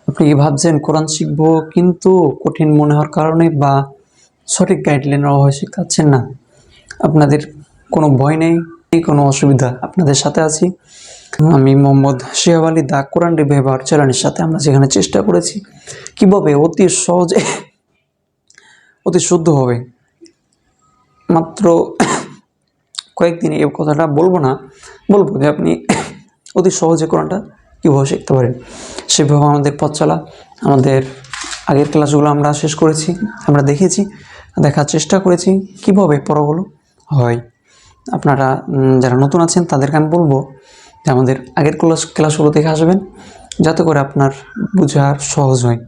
আপনি কি ভাবছেন কোরআন শিখবো কিন্তু কঠিন মনে হওয়ার কারণে বা সঠিক গাইডলাইনের অভাবে শিখাচ্ছেন না? আপনাদের কোনো ভয় নেই, কোনো অসুবিধা, আপনাদের সাথে আছি। আমি মোহাম্মদ শিহাব আলী, দা কোরআন রিভাইভার চ্যানেলের সাথে আমরা যেখানে চেষ্টা করেছি কীভাবে অতি সহজে অতি শুদ্ধভাবে মাত্র কয়েকদিনে এই কথাটা বলবো না, বলবো যে আপনি অতি সহজে কোরআনটা কীভাবে শিখতে পারেন। সেভাবে আমাদের পথ চলা, আমাদের আগের ক্লাসগুলো আমরা শেষ করেছি, আমরা দেখেছি, দেখার চেষ্টা করেছি কীভাবে পড়াগুলো হয়। আপনারা যারা নতুন আছেন তাদেরকে আমি বলবো যে আমাদের আগের ক্লাসগুলো দেখে আসবেন, যাতে করে আপনার বোঝার সহজ হয়।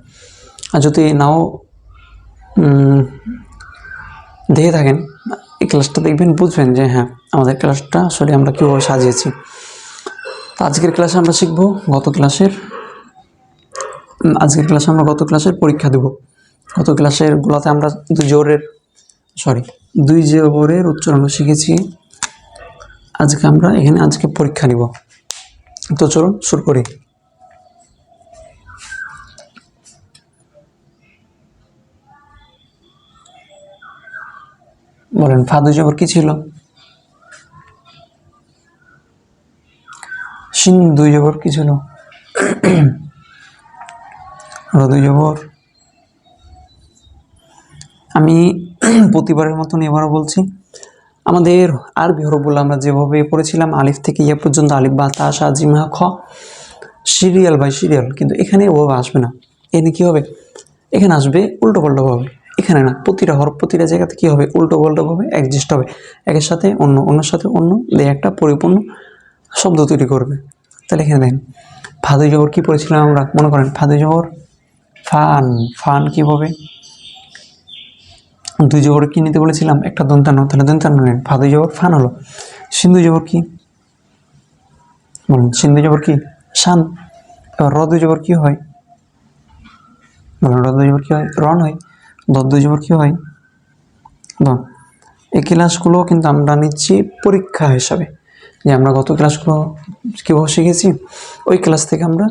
আর যদি নাও দেখে থাকেন, এই ক্লাসটা দেখবেন, বুঝবেন যে হ্যাঁ আমাদের ক্লাসটা আসলে আমরা কীভাবে সাজিয়েছি। তো আজকের ক্লাসে আমরা শিখব আজকের ক্লাসে আমরা গত ক্লাসের পরীক্ষা দেব। গত ক্লাসের গুলোতে আমরা দুই জবরের উচ্চারণ শিখেছি। আজকে পরীক্ষা নিব। তো চলুন শুরু করি। বলেন, ফা দুই জবর কি ছিল? শিন দুই জবর কি ছিল? র দুই জবর। আমি প্রতিবারের মতন এবারও বলছি, আমাদের আরবি হরফগুলো আমরা যেভাবে পড়েছিলাম আলিফ থেকে ইয়া পর্যন্ত, আলিফ বা তা সা জিম হা খ, সিরিয়াল বাই সিরিয়াল, কিন্তু এখানে ওভাবে আসবে না। এখানে কী হবে? এখানে আসবে উল্টো পাল্টোভাবে। এখানে না, প্রতিটা হরফ প্রতিটা জায়গাতে কী হবে? উল্টো পাল্টোভাবে অ্যাডজাস্ট হবে, একের সাথে অন্য, অন্যের সাথে অন্য, দিয়ে একটা পরিপূর্ণ শব্দ তৈরি করবে। তাহলে এখানে দেখেন, ফা দুই জবর কী পড়েছিলাম আমরা? মনে করেন ফা দুই জবর ফান। ফান কীভাবে? দুই জবর কী নিতে বলেছিলাম? একটা দন্তান্ন, তাহলে দন্তান্ন নেন, ফা দুই জবর ফান হলো। সিন্ধু জবর কি? বলুন, সিন্ধু জবর কি? শান। এবার র দুই জবর কী হয়? বলুন, র দুই জবর কী হয়? রন হয়। দ দুই জবর কী হয়? দ। এই ক্লাসগুলো কিন্তু আমরা নিচ্ছি পরীক্ষা হিসাবে, যে আমরা গত ক্লাসগুলো কীভাবে শিখেছি ওই ক্লাস থেকে আমরা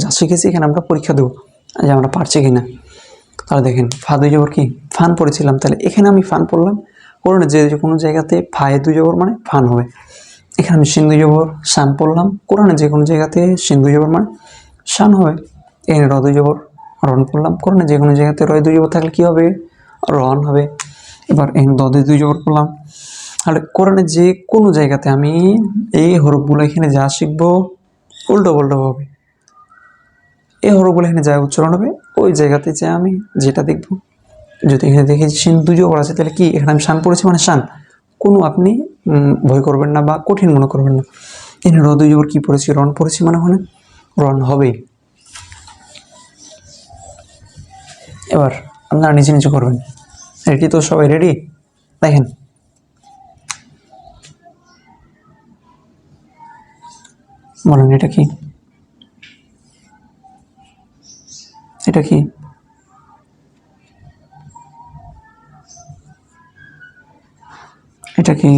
যা শিখেছি এখানে আমরা পরীক্ষা দেবো যে আমরা পারছি কি না। তাহলে দেখেন, ফা দুই জবর কি? ফান পড়েছিলাম, তাহলে এখানে আমি ফান পড়লাম, কোরআনে যে কোনো জায়গাতে ফায়ে দুই জবর মানে ফান হবে। এখানে আমি সিন দুই জবর শান পড়লাম, কোরআনে যে কোনো জায়গাতে সিন দুই জবর মানে শান হবে। এখানে র দুই জবর রন পড়লাম, কোরআনে যে কোনো জায়গাতে রয় দুই জবর থাকলে কী হবে? রন হবে। এবার এখানে দ দুই জবর পড়লাম। তাহলে কোরআনে যে কোনো জায়গাতে আমি এই হরফগুলো এখানে যা শিখবো উল্টো পাল্টো হবে, এই হরফগুলো এখানে যা উচ্চারণ হবে ওই জায়গাতে যে আমি যেটা দেখব, যদি এখানে দেখেছি সিন দুই জবর আছে, তাহলে কি এখানে আমি শান পড়েছি মানে শান, কোনো আপনি ভয় করবেন না বা কঠিন মনে করবেন না। এখানে র দুই জবর কী পড়েছি? রন পড়েছি, মানে ওখানে রন হবেই। এবার আপনারা নিচে নিচে করবেন। রেডি তো সবাই? রেডি? দেখেন, বলেন এটা কি? এটা কি? এটা কি?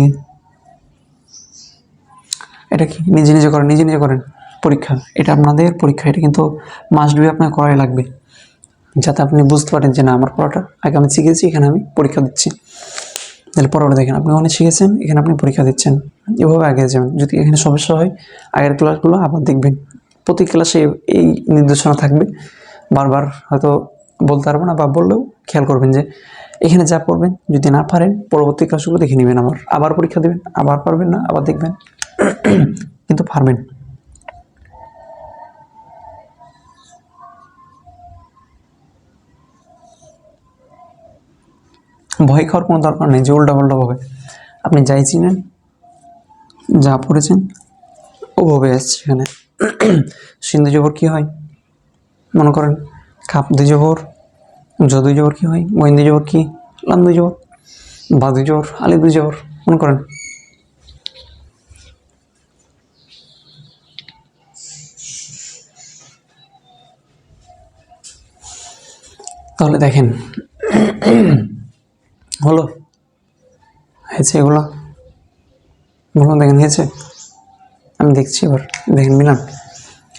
এটা কি? নিজে নিজে করেন, নিজে নিজে করেন। পরীক্ষা, এটা আপনাদের পরীক্ষা, এটা কিন্তু মাস্ট বি আপনার করাই লাগবে, যাতে আপনি বুঝতে পারেন যে না আমার পড়াটা আগে আমি শিখেছি, এখানে আমি পরীক্ষা দিচ্ছি। তাহলে পরোটা দেখেন, আপনি অনেক শিখেছেন, এখানে আপনি পরীক্ষা দিচ্ছেন, এভাবে আগে যাবেন। যদি এখানে সমস্যা হয় আগের ক্লাসগুলো আবার দেখবেন, প্রতি ক্লাসে এই নির্দেশনা থাকবে। বারবার হয়তো বলতে পারবো না, বা বললেও খেয়াল করবেন যে এখানে যা পড়বেন, যদি না পারেন পরবর্তী ক্লাসগুলো দেখে নেবেন, আবার পরীক্ষা দেবেন, আবার পারবেন না আবার দেখবেন, কিন্তু পারবেন। ভয় খাওয়ার কোনো দরকার নেই যে উল্টাপাল্টাভাবে আপনি যাই চিনেন, যা পড়েছেন ওভাবে আসছে। এখানে সিন্ধু জবর কী হয়? মনে করেন খাপ দুই জবর, জ দুই জবর কী হয়? মহিন দুই জবর কি? লাম দুই জবর, বা দুই জবর, আলি দুই জবর, মনে করেন। তাহলে দেখেন, হলো? হয়েছে এগুলো? দেখেন হয়েছে? আমি দেখছি, এবার দেখেন মিলান।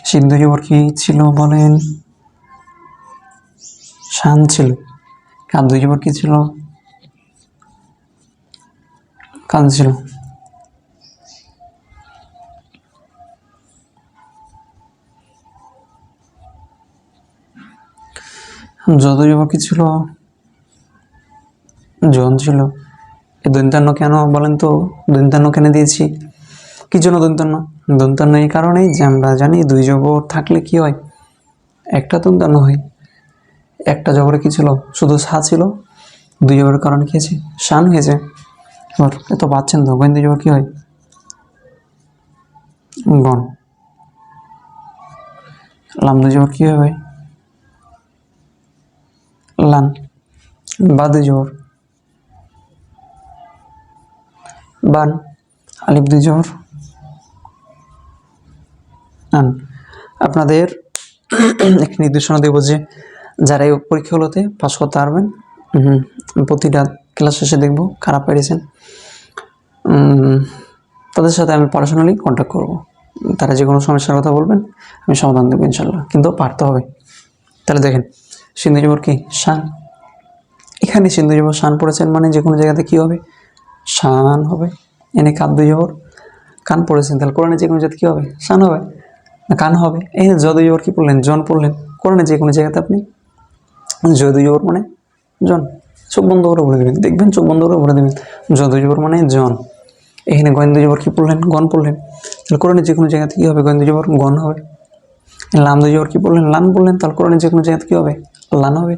সিদ্ধ জবর কি ছিল বলেন? শান ছিল। কাদ্য জবর কি ছিল? কান ছিল। যদ জবর কি ছিল? জন ছিল। এই দন্তান্ন কেন বলেন তো? দন্তান্ন কেন দিয়েছি? কি জন্য দন্তান্ন? দন্তান্ন এই কারণেই যে আমরা জানি দুই জবর থাকলে কি হয়, একটা দন্তান্ন হয়। একটা জবরে কি ছিল? শুধু সা ছিল, দুই জবরের কারণে কি হয়েছে? শান হয়েছে। এবার এত পাচ্ছেন তো, গোয়েন্দা জবর কি হয়? গণ। লাম দুই জবর কি হয় ভাই? লান। বা দুই জবর বান। আলিফ দুই জবর আন। আপনাদের একটি নির্দেশনা দেবো যে যারা এই পরীক্ষাগুলোতে পাস করতে পারবেন, প্রতিটা ক্লাস শেষে দেখবো খারাপ পেরেছেন, তাদের সাথে আমি পার্সোনালি কন্ট্যাক্ট করব। তারা যে কোনো সমস্যার কথা বলবেন, আমি সমাধান দেবো ইনশাল্লাহ, কিন্তু পারতে হবে। তাহলে দেখেন, সিন্ধু জবর কি? শান। এখানে সিন্ধু জবর শান পড়েছেন মানে যে কোনো জায়গাতে কী হবে? শান হবে। এনে কাদ্য জবর কান পড়েছেন, তাহলে কোরআনে যে কোনো জায়গাতে কী হবে? শান হবে না কান হবে? এই যদ জবর কি পড়লেন? জন পড়লেন। কোরআনে যে কোনো জায়গাতে আপনি যদ জবর মানে জন, চোখ বন্ধ করে বলে দেবেন, দেখবেন চোখ বন্ধ করে বলে দেবেন যদ জবর মানে জন। এখানে গোয়েন্দা জবর কি পড়লেন? গণ পড়লেন। তাহলে কোরআনে যে কোনো জায়গাতে কী হবে? গোয়েন্দা জবর গণ হবে। লাম দুই জবর কি পড়লেন? লান পড়লেন, তাহলে কোরআনে যে কোনো জায়গাতে কী হবে? লান হবে।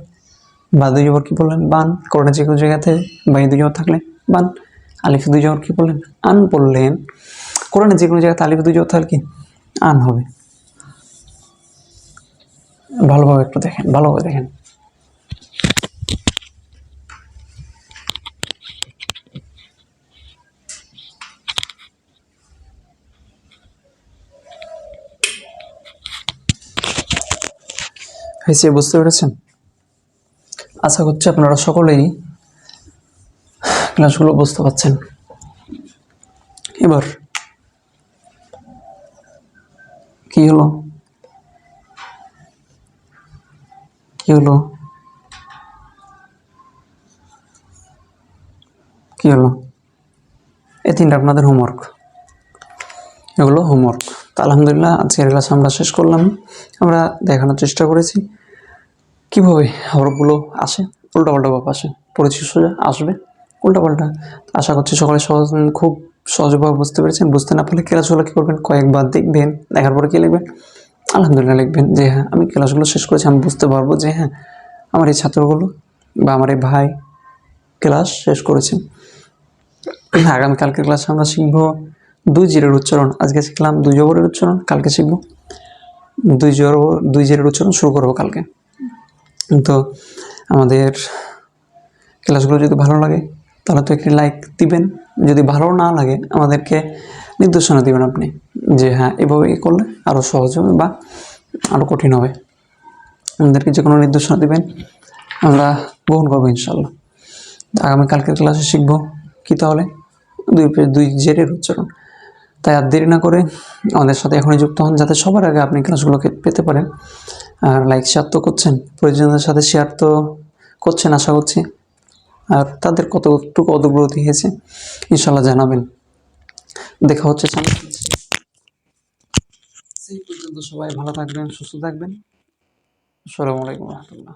বা দুই জবর কি পড়লেন? বান। কোরআনে যে কোনো জায়গাতে বাই দুই জবর থাকলে বান। আলিফ দুই জবর কি পড়লেন? আন পড়লেন। কোরআনে যে কোনো জায়গাতে আলিফ দুই জবর থাকলে কি? আন হবে। ভালোভাবে একটু দেখেন, ভালোভাবে দেখেন। হয়েছে, বুঝতে পেরেছেন? আশা করছি আপনারা সকলেই ক্লাসগুলো বুঝতে পারছেন। এবার কি হলো? কি হলো? কি হলো? এই তিনটা আপনাদের হোমওয়ার্ক, এগুলো হোমওয়ার্ক। তো আলহামদুলিল্লাহ আজকের ক্লাস আমরা শেষ করলাম। আমরা দেখানোর চেষ্টা করেছি কীভাবে হরফগুলো আসে, উল্টাপাল্টা ভাব আসে। পড়েছি সোজা, আসবে উল্টাপাল্টা। আশা করছি সকলে খুব সহজভাবে বুঝতে পেরেছেন। বুঝতে না পারলে ক্লাসগুলো কী করবেন? কয়েকবার দেখবেন, দেখার পরে কী লিখবেন? আলহামদুলিল্লাহ লিখবেন যে হ্যাঁ আমি ক্লাসগুলো শেষ করেছি, আমি বুঝতে পারবো যে হ্যাঁ আমার এই ছাত্রগুলো বা আমার এই ভাই ক্লাস শেষ করেছে। আগামীকালকের ক্লাসে আমরা শিখব দুই জিরের উচ্চারণ। আজকে শিখলাম দুই জবরের উচ্চারণ, কালকে শিখব দুই জিরের উচ্চারণ শুরু করবো কালকে। তো আমাদের ক্লাসগুলো যদি ভালো লাগে তাহলে তো একটি লাইক দিবেন। যদি ভালো না লাগে আমাদেরকে নির্দেশনা দিবেন আপনি যে হ্যাঁ এভাবে করলে আরও সহজ হবে বা আরও কঠিন হবে। আমাদেরকে যে কোনো নির্দেশনা দিবেন, আমরা গ্রহণ করবো ইনশাল্লাহ। আগামীকালকের ক্লাসে শিখব কি তাহলে? দুই জেরের উচ্চারণ। তাই আর দেরি না করে আমাদের সাথে এখনই যুক্ত হন, যাতে সবার আগে আপনি ক্লাসগুলোকে পেতে পারেন। আর লাইক শেয়ার তো করছেন, পরিজনদের সাথে শেয়ার তো করছেন আশা করছি। আর তাদের কতটুকু অগ্রগতি হয়েছে ইনশাল্লাহ জানাবেন। দেখা হচ্ছে সামনে। সেই পর্যন্ত সবাই ভালো থাকবেন, সুস্থ থাকবেন। আসসালামু আলাইকুম রহমতুল্লাহ।